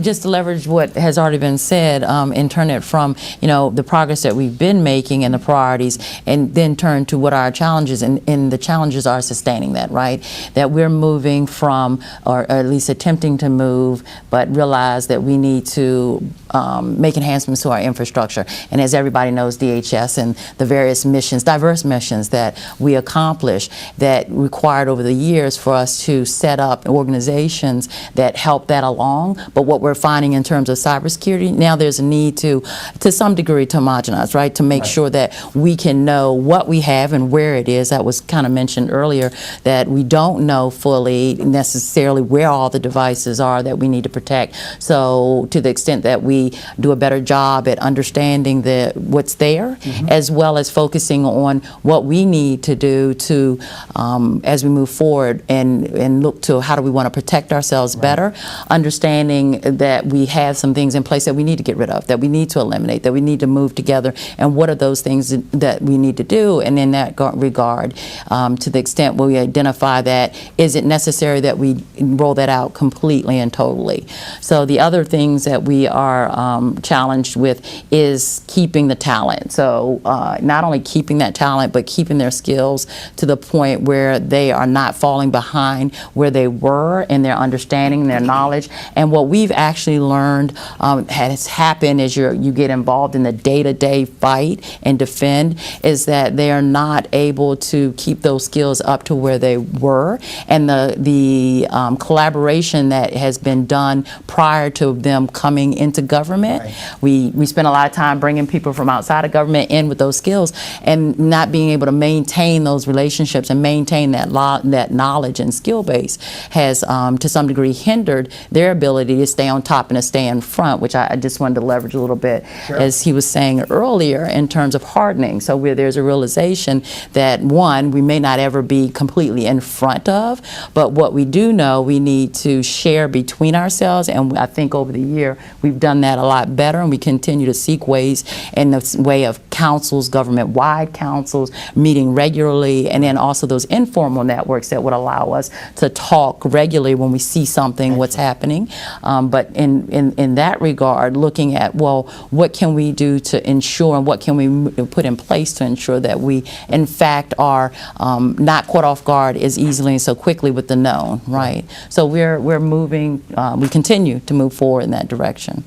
Just to leverage what has already been said, and turn it from, the progress that we've been making and the priorities, and then turn to what are our challenges, and the challenges are sustaining that, right? That we're moving from, or at least attempting to move, but realize that we need to make enhancements to our infrastructure. And as everybody knows, DHS and the various missions, diverse missions that we accomplish, that required over the years for us to set up organizations that help that along. But what we're finding in terms of cybersecurity, now there's a need to some degree, to homogenize, right? To make sure that we can know what we have and where it is. That was kind of mentioned earlier, that we don't know fully necessarily where all the devices are that we need to protect. So to the extent that we do a better job at understanding what's there, as well as focusing on what we need to do to, as we move forward and look to how do we want to protect ourselves better, understanding that we have some things in place that we need to get rid of, that we need to eliminate, that we need to move together, and what are those things that we need to do. And in that regard, to the extent where we identify that, is it necessary that we roll that out completely and totally? So the other things that we are challenged with is keeping the talent. So not only keeping that talent, but keeping their skills to the point where they are not falling behind where they were in their understanding, their knowledge. And what we've actually learned has happened as you get involved in the day-to-day fight and defend, is that they are not able to keep those skills up to where they were. And the collaboration that has been done prior to them coming into government, we spend a lot of time bringing people from outside of government in with those skills, and not being able to maintain those relationships and maintain that knowledge and skill base has to some degree hindered their ability to stay on top and to stay in front, which I just wanted to leverage a little bit, as he was saying earlier, in terms of hardening. So where there's a realization that, one, we may not ever be completely in front of, but what we do know, we need to share between ourselves, and I think over the year we've done that a lot better, and we continue to seek ways in the way of councils, government-wide councils, meeting regularly, and then also those informal networks that would allow us to talk regularly when we see something, what's happening. But in that regard, looking at, well, what can we do to ensure, and what can we put in place to ensure that we, in fact, are not caught off guard as easily and so quickly with the known, right? So we're moving, we continue to move forward in that direction.